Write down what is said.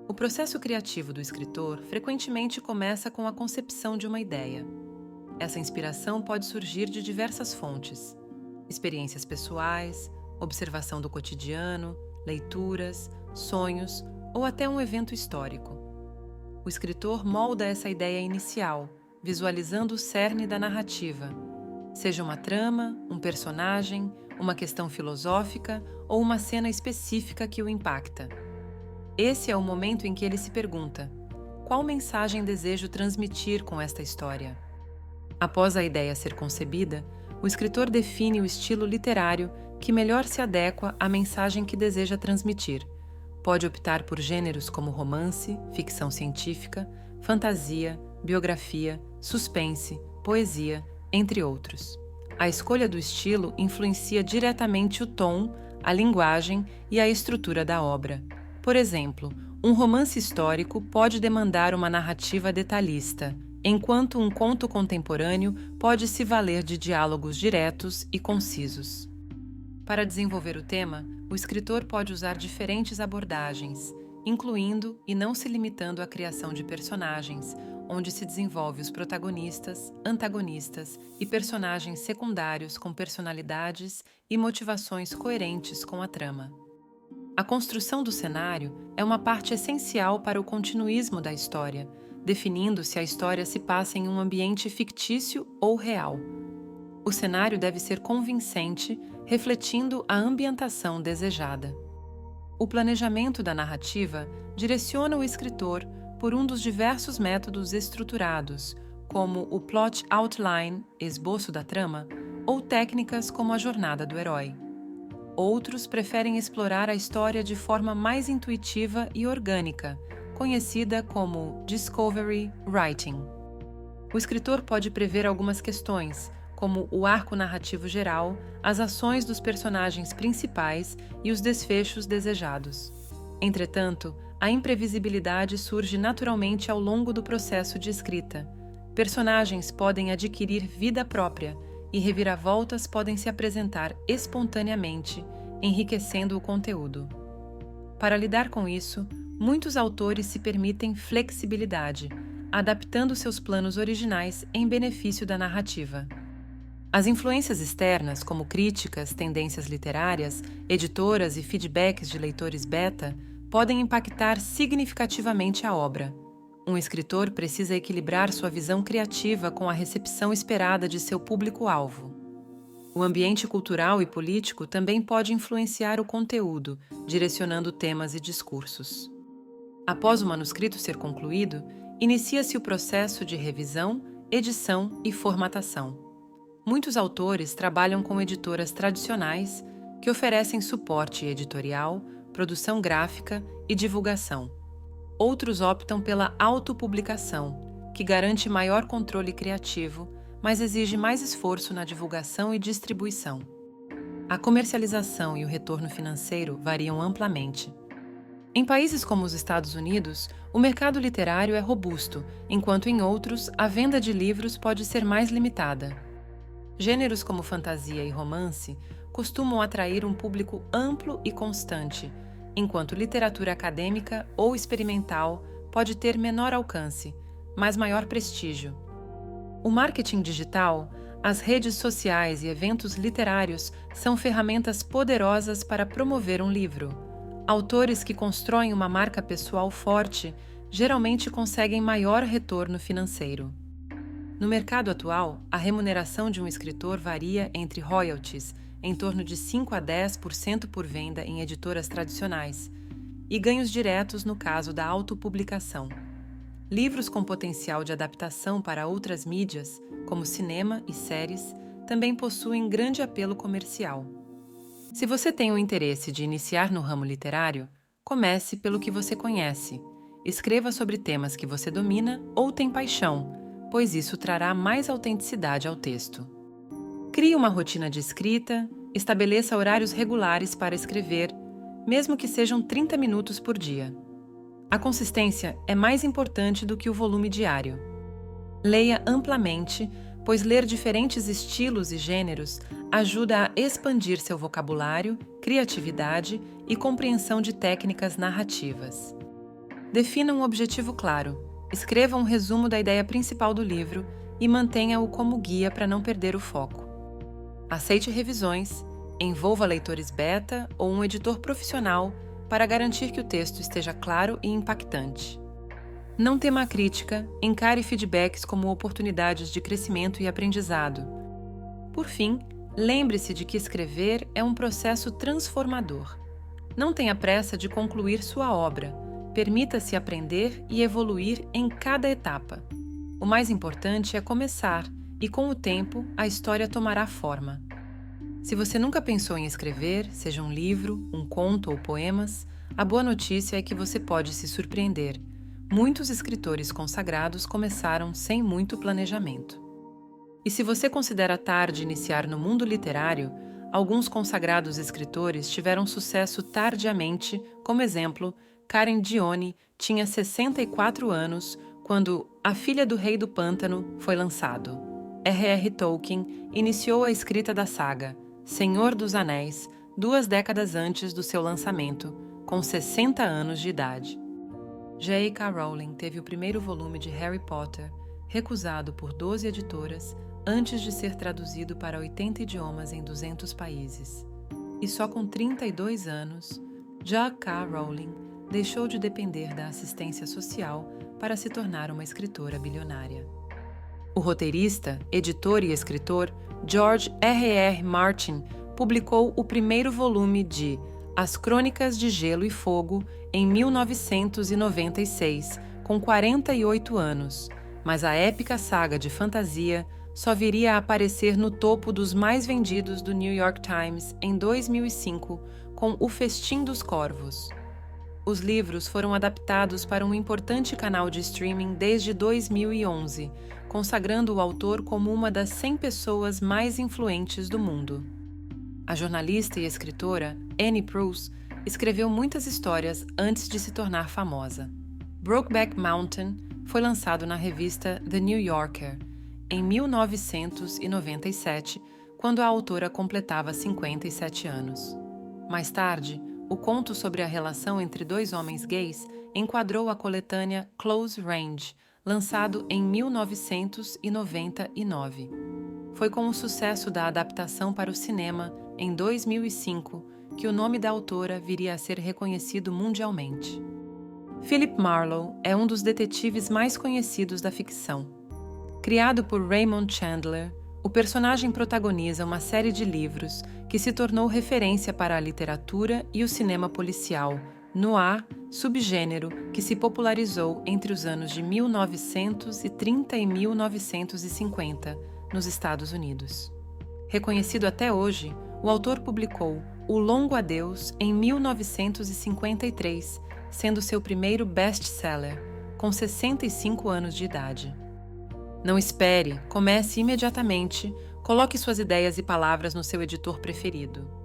O processo criativo do escritor frequentemente começa com a concepção de uma ideia. Essa inspiração pode surgir de diversas fontes: experiências pessoais, observação do cotidiano, leituras, sonhos ou até um evento histórico. O escritor molda essa ideia inicial, visualizando o cerne da narrativa, seja uma trama, um personagem, uma questão filosófica ou uma cena específica que o impacta. Esse é o momento em que ele se pergunta: qual mensagem desejo transmitir com esta história? Após a ideia ser concebida, o escritor define o estilo literário que melhor se adequa à mensagem que deseja transmitir. Pode optar por gêneros como romance, ficção científica, fantasia, biografia, suspense, poesia, entre outros. A escolha do estilo influencia diretamente o tom, a linguagem e a estrutura da obra. Por exemplo, um romance histórico pode demandar uma narrativa detalhista, enquanto um conto contemporâneo pode se valer de diálogos diretos e concisos. Para desenvolver o tema, o escritor pode usar diferentes abordagens, incluindo e não se limitando à criação de personagens, onde se desenvolve os protagonistas, antagonistas e personagens secundários com personalidades e motivações coerentes com a trama. A construção do cenário é uma parte essencial para o continuismo da história, definindo se a história se passa em um ambiente fictício ou real. O cenário deve ser convincente, refletindo a ambientação desejada. O planejamento da narrativa direciona o escritor por um dos diversos métodos estruturados, como o plot outline, esboço da trama, ou técnicas como a jornada do herói. Outros preferem explorar a história de forma mais intuitiva e orgânica, conhecida como Discovery Writing. O escritor pode prever algumas questões, como o arco narrativo geral, as ações dos personagens principais e os desfechos desejados. Entretanto, a imprevisibilidade surge naturalmente ao longo do processo de escrita. Personagens podem adquirir vida própria e reviravoltas podem se apresentar espontaneamente, enriquecendo o conteúdo. Para lidar com isso, muitos autores se permitem flexibilidade, adaptando seus planos originais em benefício da narrativa. As influências externas, como críticas, tendências literárias, editoras e feedbacks de leitores beta, podem impactar significativamente a obra. Um escritor precisa equilibrar sua visão criativa com a recepção esperada de seu público-alvo. O ambiente cultural e político também pode influenciar o conteúdo, direcionando temas e discursos. Após o manuscrito ser concluído, inicia-se o processo de revisão, edição e formatação. Muitos autores trabalham com editoras tradicionais que oferecem suporte editorial, produção gráfica e divulgação. Outros optam pela autopublicação, que garante maior controle criativo, mas exige mais esforço na divulgação e distribuição. A comercialização e o retorno financeiro variam amplamente. Em países como os Estados Unidos, o mercado literário é robusto, enquanto em outros, a venda de livros pode ser mais limitada. Gêneros como fantasia e romance costumam atrair um público amplo e constante, enquanto literatura acadêmica ou experimental pode ter menor alcance, mas maior prestígio. O marketing digital, as redes sociais e eventos literários são ferramentas poderosas para promover um livro. Autores que constroem uma marca pessoal forte geralmente conseguem maior retorno financeiro. No mercado atual, a remuneração de um escritor varia entre royalties, em torno de 5 a 10% por venda em editoras tradicionais, e ganhos diretos no caso da autopublicação. Livros com potencial de adaptação para outras mídias, como cinema e séries, também possuem grande apelo comercial. Se você tem o interesse de iniciar no ramo literário, comece pelo que você conhece. Escreva sobre temas que você domina ou tem paixão, pois isso trará mais autenticidade ao texto. Crie uma rotina de escrita, estabeleça horários regulares para escrever, mesmo que sejam 30 minutos por dia. A consistência é mais importante do que o volume diário. Leia amplamente, pois ler diferentes estilos e gêneros ajuda a expandir seu vocabulário, criatividade e compreensão de técnicas narrativas. Defina um objetivo claro, escreva um resumo da ideia principal do livro e mantenha-o como guia para não perder o foco. Aceite revisões, envolva leitores beta ou um editor profissional para garantir que o texto esteja claro e impactante. Não tema a crítica, encare feedbacks como oportunidades de crescimento e aprendizado. Por fim, lembre-se de que escrever é um processo transformador. Não tenha pressa de concluir sua obra, permita-se aprender e evoluir em cada etapa. O mais importante é começar e, com o tempo, a história tomará forma. Se você nunca pensou em escrever, seja um livro, um conto ou poemas, a boa notícia é que você pode se surpreender. Muitos escritores consagrados começaram sem muito planejamento. E se você considera tarde iniciar no mundo literário, alguns consagrados escritores tiveram sucesso tardiamente, como exemplo, Karen Dione tinha 64 anos quando A Filha do Rei do Pântano foi lançado. R.R. Tolkien iniciou a escrita da saga Senhor dos Anéis 2 décadas antes do seu lançamento, com 60 anos de idade. J.K. Rowling teve o primeiro volume de Harry Potter recusado por 12 editoras antes de ser traduzido para 80 idiomas em 200 países. E só com 32 anos, J.K. Rowling deixou de depender da assistência social para se tornar uma escritora bilionária. O roteirista, editor e escritor George R.R. Martin publicou o primeiro volume de As Crônicas de Gelo e Fogo em 1996, com 48 anos, mas a épica saga de fantasia só viria a aparecer no topo dos mais vendidos do New York Times em 2005, com O Festim dos Corvos. Os livros foram adaptados para um importante canal de streaming desde 2011, consagrando o autor como uma das 100 pessoas mais influentes do mundo. A jornalista e escritora Annie Proulx escreveu muitas histórias antes de se tornar famosa. Brokeback Mountain foi lançado na revista The New Yorker em 1997, quando a autora completava 57 anos. Mais tarde, o conto sobre a relação entre dois homens gays enquadrou a coletânea Close Range, lançado em 1999. Foi com o sucesso da adaptação para o cinema, em 2005, que o nome da autora viria a ser reconhecido mundialmente. Philip Marlowe é um dos detetives mais conhecidos da ficção. Criado por Raymond Chandler, o personagem protagoniza uma série de livros que se tornou referência para a literatura e o cinema policial, noir, subgênero que se popularizou entre os anos de 1930 e 1950, nos Estados Unidos. Reconhecido até hoje, o autor publicou O Longo Adeus em 1953, sendo seu primeiro best-seller, com 65 anos de idade. Não espere, comece imediatamente, coloque suas ideias e palavras no seu editor preferido.